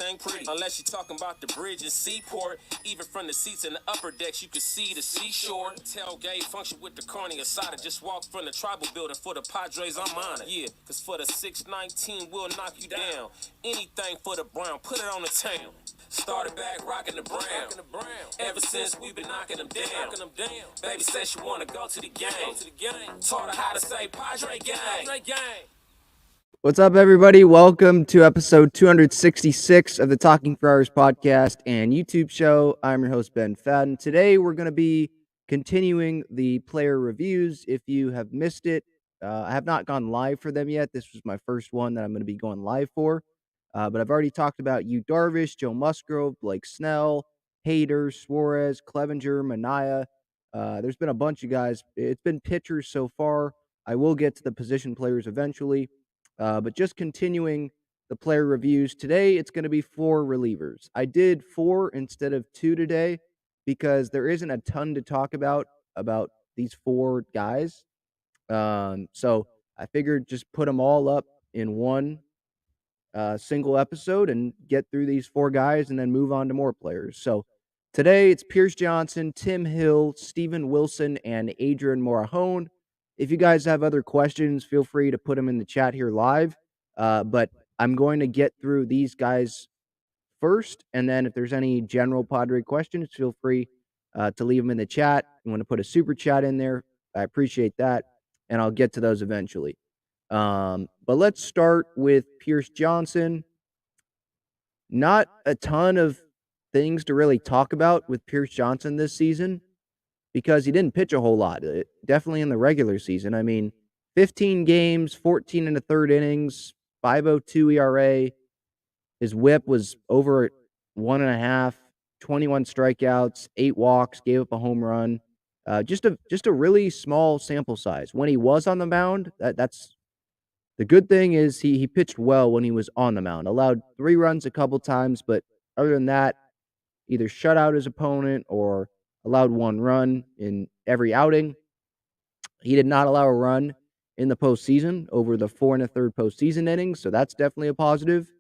everything pretty. Unless you're talking about the bridge and seaport. Even from the seats in the upper decks, you can see the seashore. Tailgate function with the carne asada. Just walk from the tribal building for the Padres, I'm on it. Yeah, cause for the 619, we'll knock you down. Anything for the Brown, put it on the town. Started back rocking the Brown. Ever since we've been knocking them down. Baby said she wanna go to the game. Taught her how to say Padre gang. What's up, everybody? Welcome to episode 266 of the Talking Friars podcast and YouTube show. I'm your host, Ben Fadden. Today, we're going to be continuing the player reviews. If you have missed it, I have not gone live for them yet. This was my first one that I'm going to be going live for. But I've already talked about Yu Darvish, Joe Musgrove, Blake Snell, Hader, Suarez, Clevenger, Manaea. There's been a bunch of guys. It's been pitchers so far. I will get to the position players eventually. But just continuing the player reviews, today it's going to be 4 relievers. I did 4 instead of 2 today because there isn't a ton to talk about these 4 guys. So I figured just put them all up in one single episode and get through these 4 guys and then move on to more players. So today it's Pierce Johnson, Tim Hill, Steven Wilson, and Adrian Morejon. If you guys have other questions, feel free to put them in the chat here live. But I'm going to get through these guys first, and then if there's any general Padre questions, feel free to leave them in the chat. I'm going to put a super chat in there. I appreciate that, and I'll get to those eventually. But let's start with Pierce Johnson. Not a ton of things to really talk about with Pierce Johnson this season, because he didn't pitch a whole lot, definitely in the regular season. I mean, 15 games, 14 and a third innings, 5.02 ERA. His whip was over 1.5, 21 strikeouts, 8 walks, gave up a home run. Just a really small sample size. When he was on the mound, that's the good thing is he pitched well when he was on the mound. Allowed 3 runs a couple times, but other than that, either shut out his opponent or allowed 1 run in every outing. He did not allow a run in the postseason over the 4 1/3 postseason innings, so that's definitely a positive.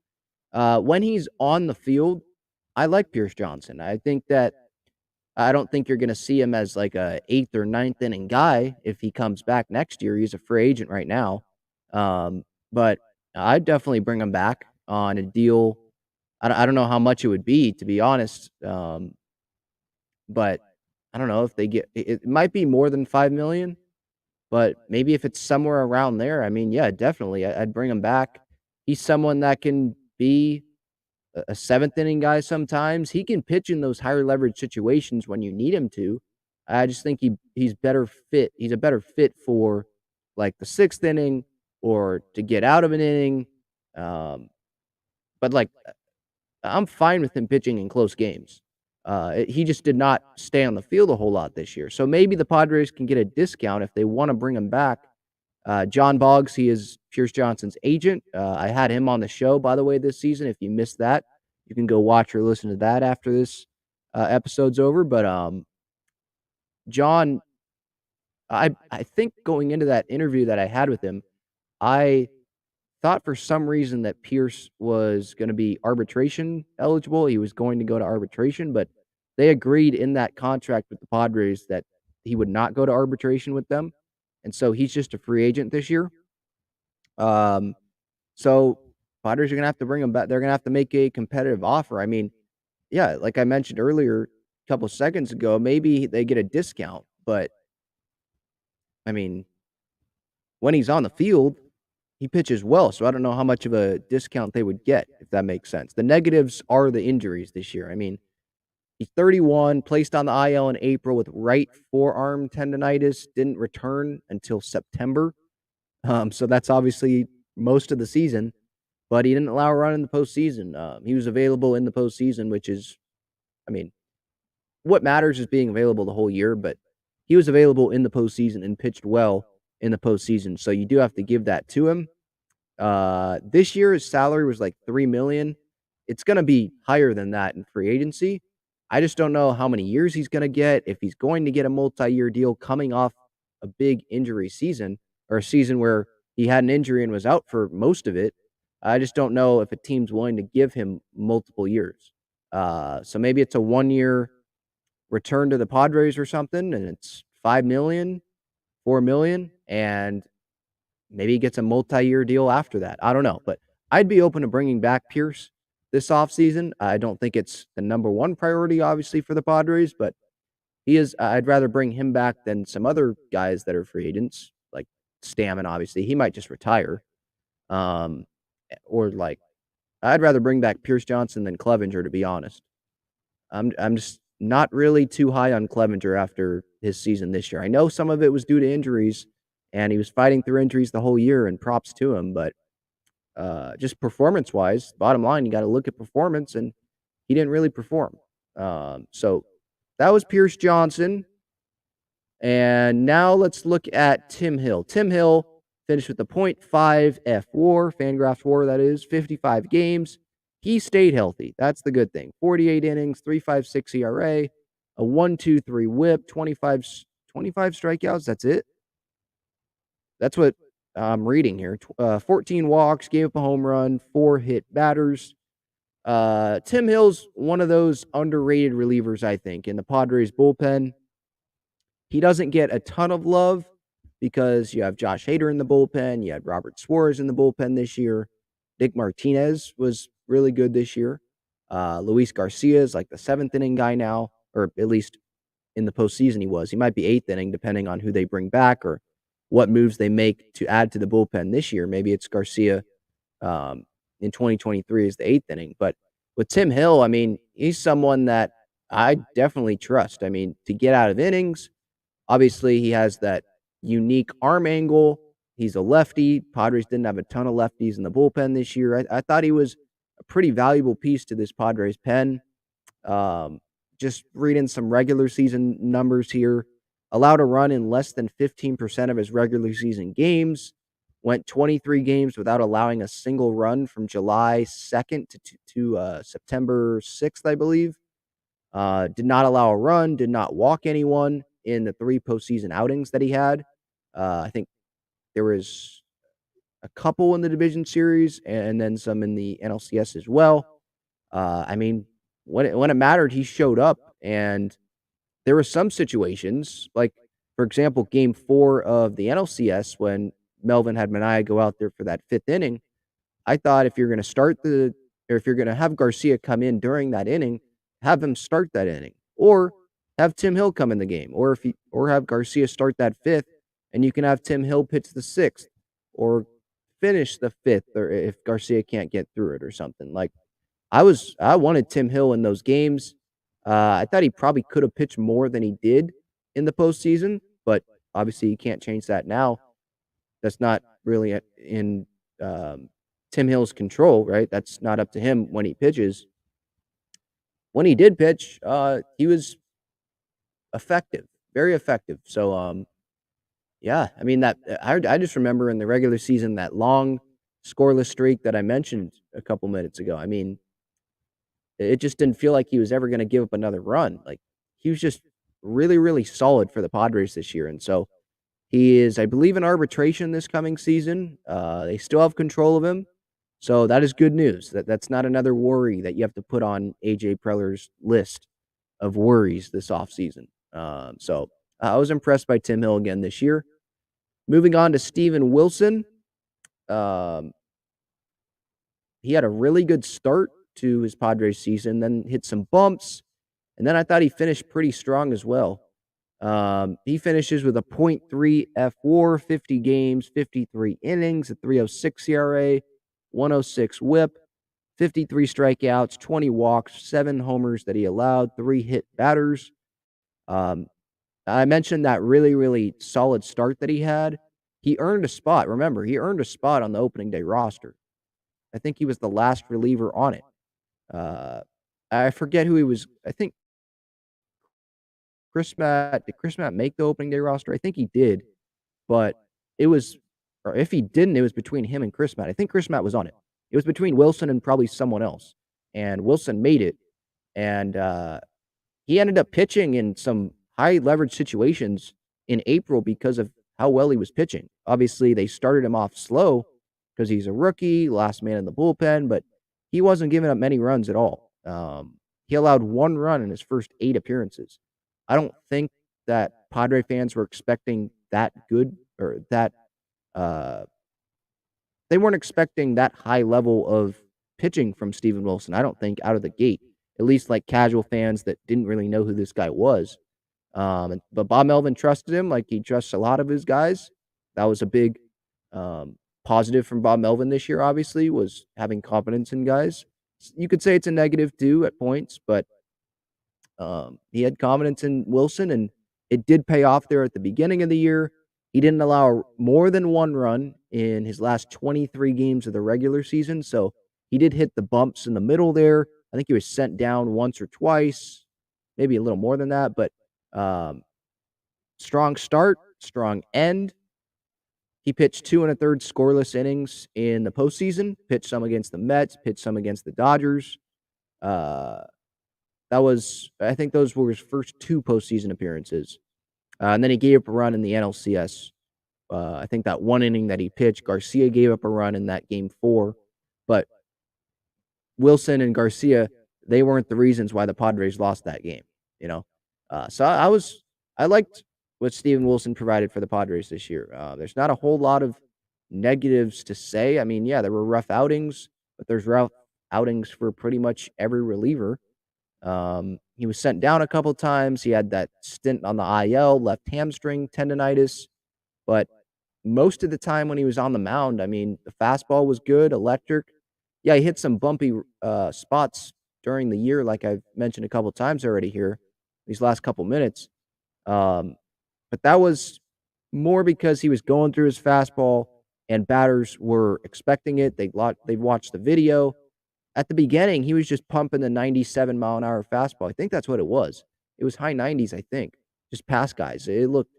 When he's on the field, I like Pierce Johnson. I don't think you're going to see him as like a 8th or 9th inning guy if he comes back next year. He's a free agent right now, but I'd definitely bring him back on a deal. I don't know how much it would be, to be honest. But I don't know if they get it might be more than 5 million, but maybe if it's somewhere around there, I mean, yeah, definitely. I'd bring him back. He's someone that can be a 7th inning guy sometimes. He can pitch in those higher leverage situations when you need him to. I just think he's better fit. He's a better fit for like the 6th inning or to get out of an inning. But like I'm fine with him pitching in close games. He just did not stay on the field a whole lot this year. So maybe the Padres can get a discount if they want to bring him back. John Boggs, he is Pierce Johnson's agent. I had him on the show, by the way, this season. If you missed that, you can go watch or listen to that after this episode's over. But John, I think going into that interview that I had with him, I thought for some reason that Pierce was going to be arbitration eligible. He was going to go to arbitration, but they agreed in that contract with the Padres that he would not go to arbitration with them. And so he's just a free agent this year. So Padres are going to have to bring him back. They're going to have to make a competitive offer. I mean, yeah, like I mentioned earlier, a couple seconds ago, maybe they get a discount, but I mean, when he's on the field, he pitches well, so I don't know how much of a discount they would get, if that makes sense. The negatives are the injuries this year. I mean, he's 31, placed on the IL in April with right forearm tendonitis, didn't return until September. So that's obviously most of the season, but he didn't allow a run in the postseason. He was available in the postseason, which is, I mean, what matters is being available the whole year, but he was available in the postseason and pitched well in the postseason. So you do have to give that to him. This year his salary was like $3 million. It's going to be higher than that in free agency. I just don't know how many years he's going to get, if he's going to get a multi-year deal coming off a big injury season or a season where he had an injury and was out for most of it. I just don't know if a team's willing to give him multiple years. So maybe it's a 1-year return to the Padres or something, and it's $5 million, $4 million, and maybe he gets a multi-year deal after that. I don't know, but I'd be open to bringing back Pierce this offseason. I don't think it's the number one priority, obviously, for the Padres, but he is. I'd rather bring him back than some other guys that are free agents, like Stammen. Obviously, he might just retire. Um, or like I'd rather bring back Pierce Johnson than Clevenger, to be honest. I'm just not really too high on Clevenger after his season this year. I know some of it was due to injuries, and he was fighting through injuries the whole year, and props to him. But just performance-wise, bottom line, you got to look at performance, and he didn't really perform. So that was Pierce Johnson. And now let's look at Tim Hill. Tim Hill finished with a .5 F WAR, Fangraphs WAR, that is, 55 games. He stayed healthy. That's the good thing. 48 innings, 3.56 ERA, a 1.23 WHIP, 25 strikeouts. That's it. That's what I'm reading here. 14 walks, gave up a home run, 4 hit batters. Tim Hill's one of those underrated relievers, I think, in the Padres bullpen. He doesn't get a ton of love because you have Josh Hader in the bullpen. You had Robert Suarez in the bullpen this year. Nick Martinez was really good this year. Luis Garcia is like the 7th inning guy now, or at least in the postseason he was. He might be 8th inning depending on who they bring back or what moves they make to add to the bullpen this year. Maybe it's Garcia in 2023 is the 8th inning. But with Tim Hill, I mean, he's someone that I definitely trust. I mean, to get out of innings, obviously he has that unique arm angle. He's a lefty. Padres didn't have a ton of lefties in the bullpen this year. I thought he was a pretty valuable piece to this Padres pen. Just reading some regular season numbers here. Allowed a run in less than 15% of his regular season games. Went 23 games without allowing a single run from July 2nd to September 6th, I believe. Did not allow a run, did not walk anyone in the 3 postseason outings that he had. I think there was a couple in the division series and then some in the NLCS as well. I mean, when it mattered, he showed up, and there were some situations, like, for example, game 4 of the NLCS when Melvin had Manaea go out there for that 5th inning. I thought if you're going to if you're going to have Garcia come in during that inning, have him start that inning, or have Tim Hill come in the game, or have Garcia start that 5th, and you can have Tim Hill pitch the 6th, or finish the 5th, or if Garcia can't get through it or something. Like I wanted Tim Hill in those games. I thought he probably could have pitched more than he did in the postseason, but obviously you can't change that now. That's not really in Tim Hill's control, right? That's not up to him when he pitches. When he did pitch, he was effective, very effective. So, yeah, I mean that I just remember in the regular season that long scoreless streak that I mentioned a couple minutes ago. I mean, it just didn't feel like he was ever going to give up another run. Like he was just really, really solid for the Padres this year, and so he is, I believe, in arbitration this coming season. They still have control of him. So that is good news. That's not another worry that you have to put on AJ Preller's list of worries this offseason. So I was impressed by Tim Hill again this year. Moving on to Steven Wilson. He had a really good start to his Padres season, then hit some bumps, and then I thought he finished pretty strong as well. He finishes with a .3 F WAR, 50 games, 53 innings, a 3.06 ERA, 1.06 WHIP, 53 strikeouts, 20 walks, 7 homers that he allowed, 3 hit batters. I mentioned that really, really solid start that he had. He earned a spot. Remember, he earned a spot on the opening day roster. I think he was the last reliever on it. I forget who he was. I think did Chris Matt make the opening day roster? I think he did, but it was, or if he didn't, it was between him and Chris Matt. I think Chris Matt was on it. It was between Wilson and probably someone else, and Wilson made it, and he ended up pitching in some high leverage situations in April because of how well he was pitching. Obviously, they started him off slow, because he's a rookie, last man in the bullpen, but he wasn't giving up many runs at all. He allowed 1 run in his first 8 appearances. I don't think that Padre fans were expecting that good or that uh, they weren't expecting that high level of pitching from Steven Wilson, I don't think, out of the gate. At least like casual fans that didn't really know who this guy was. But Bob Melvin trusted him like he trusts a lot of his guys. That was a big positive from Bob Melvin this year, obviously, was having confidence in guys. You could say it's a negative too at points, but he had confidence in Wilson, and it did pay off there at the beginning of the year. He didn't allow more than 1 run in his last 23 games of the regular season, so he did hit the bumps in the middle there. I think he was sent down once or twice, maybe a little more than that, but um, strong start, strong end. He pitched 2 1/3 scoreless innings in the postseason, pitched some against the Mets, pitched some against the Dodgers. Uh, I think those were his first 2 postseason appearances. And then he gave up a run in the NLCS. I think that 1 inning that he pitched, Garcia gave up a run in that game 4. But Wilson and Garcia, they weren't the reasons why the Padres lost that game, you know? So I liked what Steven Wilson provided for the Padres this year. There's not a whole lot of negatives to say. I mean, yeah, there were rough outings, but there's rough outings for pretty much every reliever. He was sent down a couple times. He had that stint on the IL, left hamstring tendonitis, but most of the time when he was on the mound, I mean, the fastball was good, electric. Yeah, he hit some bumpy spots during the year, like I've mentioned a couple times already here, these last couple minutes. But that was more because he was going through his fastball and batters were expecting it. They watched the video. At the beginning, he was just pumping the 97-mile-an-hour fastball. I think that's what it was. It was high 90s, I think, just past guys. It looked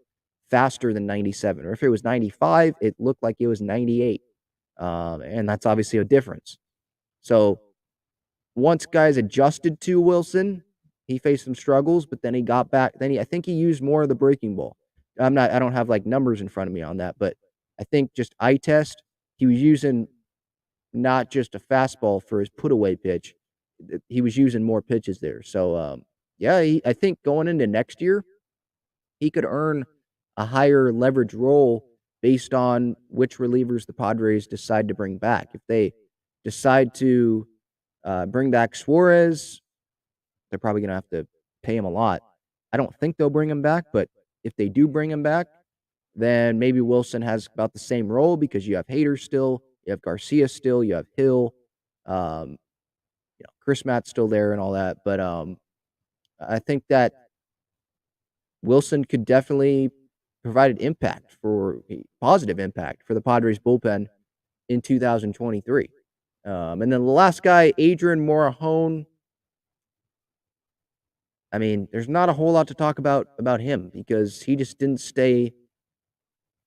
faster than 97. Or if it was 95, it looked like it was 98. And that's obviously a difference. So once guys adjusted to Wilson, he faced some struggles, but then he got back. I think he used more of the breaking ball. I don't have like numbers in front of me on that, but I think just eye test, he was using not just a fastball for his put away pitch. He was using more pitches there. So, yeah, I think going into next year, he could earn a higher leverage role based on which relievers the Padres decide to bring back. If they decide to bring back Suarez, they're probably going to have to pay him a lot. I don't think they'll bring him back, but if they do bring him back, then maybe Wilson has about the same role because you have Hader still, you have Garcia still, you have Hill, Chris Matt's still there and all that. But I think that Wilson could definitely provide an impact for a positive impact for the Padres bullpen in 2023. And then the last guy, Adrian Morejon. I mean, there's not a whole lot to talk about him because he just didn't stay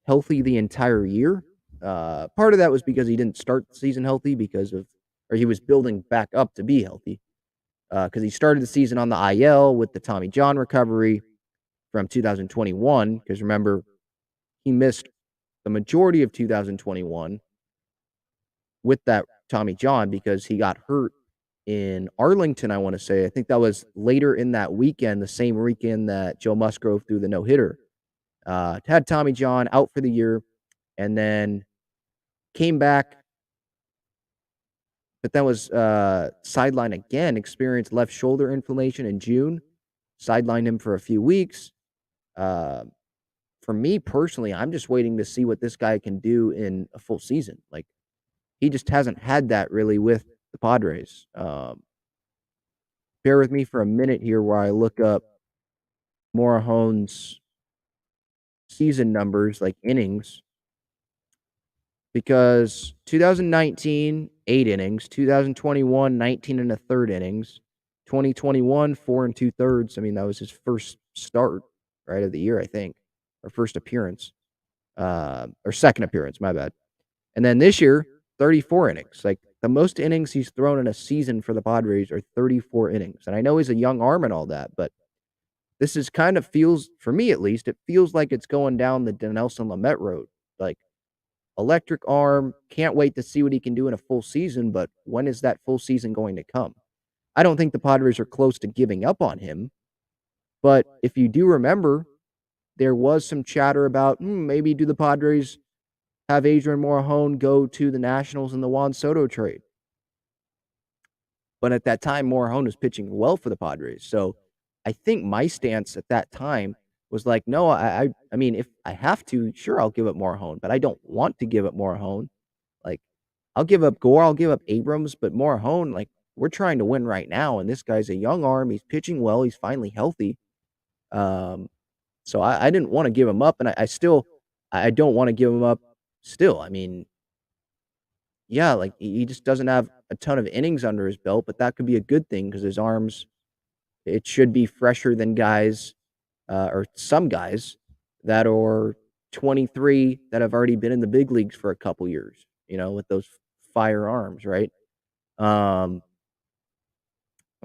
healthy the entire year. Part of that was because he didn't start the season healthy or he was building back up to be healthy. Because he started the season on the IL with the Tommy John recovery from 2021. Because remember, he missed the majority of 2021 with that Tommy John because he got hurt in Arlington, I want to say. I think that was later in that weekend, the same weekend that Joe Musgrove threw the no-hitter. Had Tommy John out for the year and then came back, but then was sidelined again, experienced left shoulder inflammation in June, sidelined him for a few weeks. For me personally, I'm just waiting to see what this guy can do in a full season. Like, he just hasn't had that really with the Padres. Bear with me for a minute here while I look up Morejon's season numbers, like innings, because 2019, 8 innings, 2021, 19 and a third innings, 2021, 4 and 2/3. I mean, that was his first start, right, of the year, I think, or first appearance, or second appearance, my bad. And then this year, 34 innings. Like, the most innings he's thrown in a season for the Padres are 34 innings. And I know he's a young arm and all that, but this is kind of feels, for me at least, it feels like it's going down the Dinelson Lamet road. Like, electric arm. Can't wait to see what he can do in a full season, but when is that full season going to come? I don't think the Padres are close to giving up on him, but if you do remember, there was some chatter about maybe do the Padres have Adrian Morejon go to the Nationals in the Juan Soto trade? But at that time, Morejon was pitching well for the Padres. So I think my stance at that time was like, no, I mean, if I have to, sure, I'll give up Morejon, but I don't want to give up Morejon. Like, I'll give up Gore, I'll give up Abrams, but Morejon, like, we're trying to win right now, and this guy's a young arm. He's pitching well. He's finally healthy. So I didn't want to give him up, and I don't want to give him up still. I mean, yeah, like he just doesn't have a ton of innings under his belt, but that could be a good thing because his arms, it should be fresher than guys, or some guys that are 23 that have already been in the big leagues for a couple years, with those firearms, right? I'm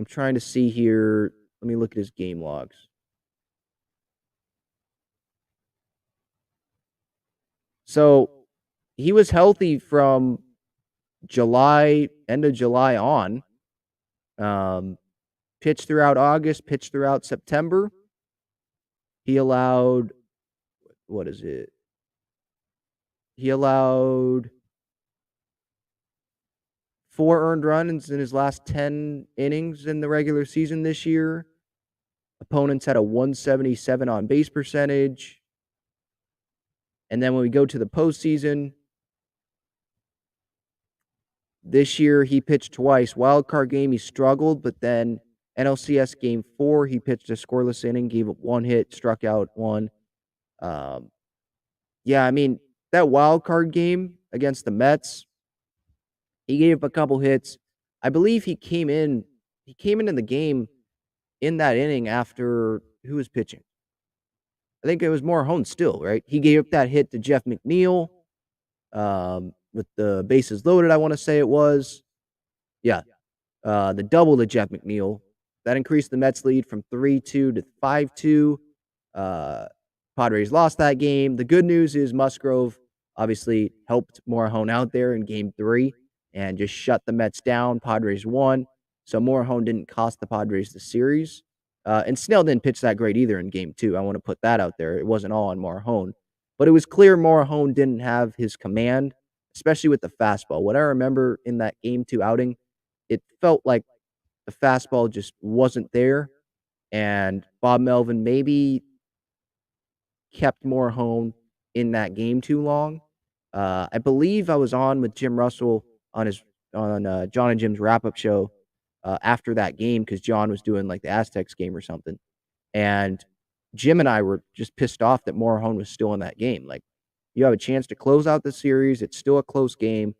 trying to see here. Let me look at his game logs. So he was healthy from end of July on. Pitched throughout August, pitched throughout September. He allowed, what is it? He allowed 4 earned runs in his last 10 innings in the regular season this year. Opponents had a 177 on base percentage. And then when we go to the postseason, this year he pitched twice. Wild card game, he struggled, but then NLCS game 4, he pitched a scoreless inning, gave up 1 hit, struck out 1. Yeah, I mean, that wild card game against the Mets, he gave up a couple hits. I believe he came into the game in that inning after who was pitching? I think it was Morejon still, right? He gave up that hit to Jeff McNeil with the bases loaded, I want to say it was. Yeah, the double to Jeff McNeil. That increased the Mets lead from 3-2 to 5-2. Padres lost that game. The good news is Musgrove obviously helped Morejon out there in game 3 and just shut the Mets down. Padres won. So Morejon didn't cost the Padres the series. And Snell didn't pitch that great either in game 2. I want to put that out there. It wasn't all on Morejon. But it was clear Morejon didn't have his command, especially with the fastball. What I remember in that game 2 outing, it felt like the fastball just wasn't there. And Bob Melvin maybe kept Morejon in that game too long. I believe I was on with Jim Russell on John and Jim's wrap-up show after that game because John was doing like the Aztecs game or something. And Jim and I were just pissed off that Morejon was still in that game. Like, you have a chance to close out the series. It's still a close game,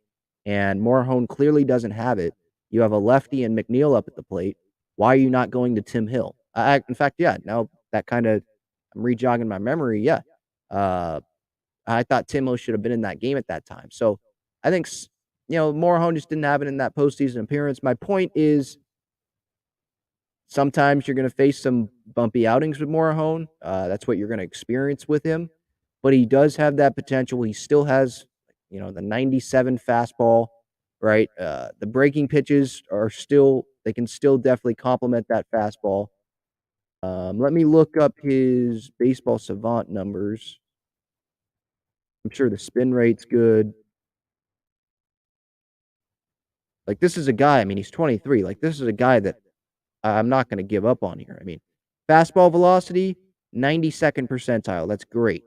and Morejon clearly doesn't have it. You have a lefty and McNeil up at the plate. Why are you not going to Tim Hill? In fact, yeah, now that kind of, I'm rejogging my memory. Yeah. I thought Tim Hill should have been in that game at that time. So I think, Morejon just didn't have it in that postseason appearance. My point is, sometimes you're going to face some bumpy outings with Morejon. That's what you're going to experience with him. But he does have that potential. He still has, the 97 fastball, right? The breaking pitches they can still definitely complement that fastball. Let me look up his baseball savant numbers. I'm sure the spin rate's good. Like, this is a guy, I mean, he's 23. Like, this is a guy that I'm not going to give up on here. I mean, fastball velocity, 92nd percentile. That's great.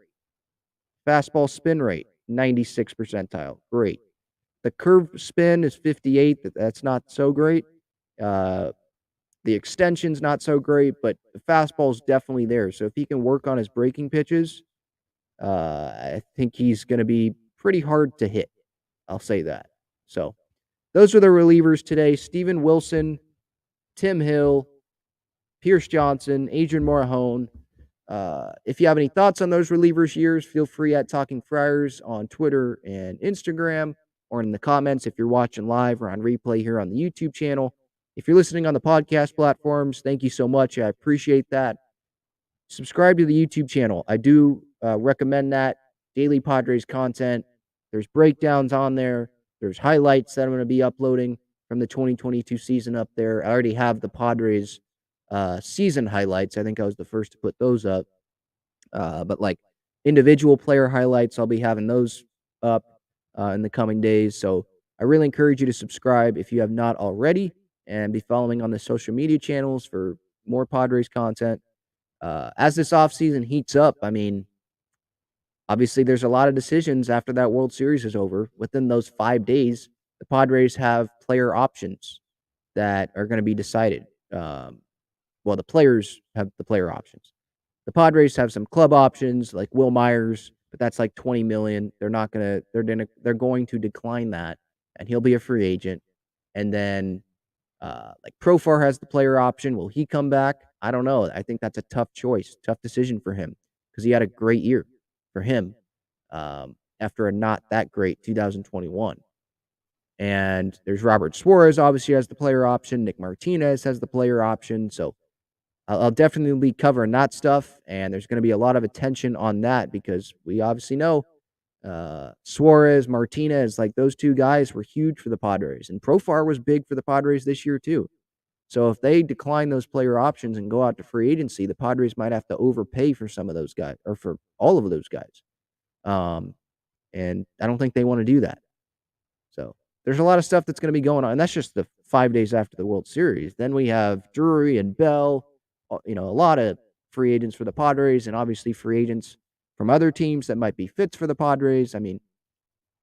Fastball spin rate, 96 percentile. Great. The curve spin is 58. That's not so great. The extension's not so great, but the fastball's definitely there. So if he can work on his breaking pitches, I think he's going to be pretty hard to hit. I'll say that. So those are the relievers today. Steven Wilson, Tim Hill, Pierce Johnson, Adrian Morejon. If you have any thoughts on those relievers' years, feel free at Talking Friars on Twitter and Instagram, or in the comments if you're watching live or on replay here on the YouTube channel. If you're listening on the podcast platforms, thank you so much. I appreciate that. Subscribe to the YouTube channel. I do recommend that. Daily Padres content. There's breakdowns on there. There's highlights that I'm going to be uploading from the 2022 season up there. I already have the Padres season highlights. I think I was the first to put those up. But like individual player highlights, I'll be having those up in the coming days. So I really encourage you to subscribe if you have not already, and be following on the social media channels for more Padres content. As this offseason heats up, I mean, obviously there's a lot of decisions after that World Series is over. Within those 5 days, the Padres have player options that are going to be decided. Well, the players have the player options. The Padres have some club options like Will Myers, but that's like $20 million. They're going to decline that, and he'll be a free agent. And then like Profar has the player option. Will he come back? I don't know. I think that's a tough choice, tough decision for him, because he had a great year for him after a not that great 2021. And there's Robert Suarez obviously has the player option. Nick Martinez has the player option. So I'll definitely be covering that stuff, and there's going to be a lot of attention on that because we obviously know Suarez, Martinez, like those two guys were huge for the Padres, and Profar was big for the Padres this year too. So if they decline those player options and go out to free agency, the Padres might have to overpay for some of those guys or for all of those guys. And I don't think they want to do that. So there's a lot of stuff that's going to be going on, and that's just the 5 days after the World Series. Then we have Drury and Bell, a lot of free agents for the Padres, and obviously free agents from other teams that might be fits for the Padres. I mean,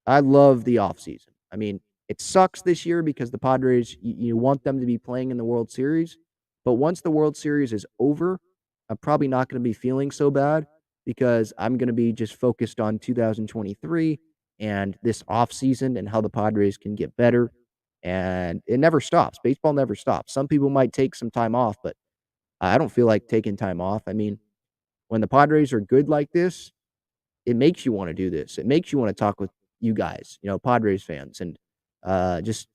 I love the offseason. I mean, it sucks this year because the Padres, you want them to be playing in the World Series, but once the World Series is over, I'm probably not going to be feeling so bad because I'm going to be just focused on 2023 and this offseason and how the Padres can get better. And it never stops. Baseball never stops. Some people might take some time off, but I don't feel like taking time off. I mean, when the Padres are good like this, it makes you want to do this. It makes you want to talk with you guys, Padres fans, and just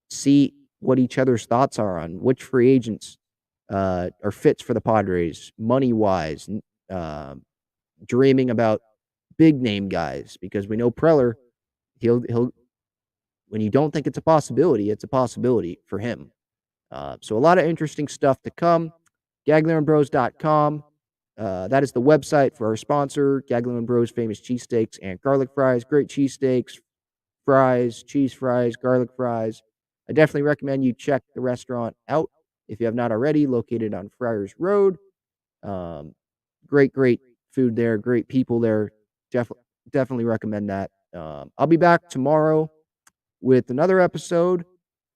see what each other's thoughts are on which free agents are fits for the Padres, money wise, dreaming about big name guys because we know Preller, he'll when you don't think it's a possibility for him. So a lot of interesting stuff to come. GAGLIONEBros.com. That is the website for our sponsor, Gaglione Bros Famous Cheesesteaks and Garlic Fries. Great cheesesteaks, fries, cheese fries, garlic fries. I definitely recommend you check the restaurant out if you have not already, located on Friars Road. Great food there, great people there. Definitely recommend that. I'll be back tomorrow with another episode.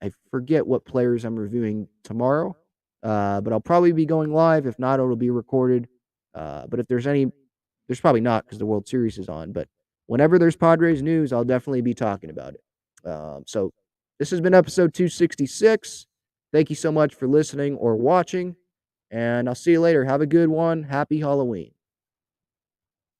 I forget what players I'm reviewing tomorrow, but I'll probably be going live. If not, it'll be recorded. But if there's probably not because the World Series is on. But whenever there's Padres news, I'll definitely be talking about it. So this has been episode 266. Thank you so much for listening or watching, and I'll see you later. Have a good one. Happy Halloween.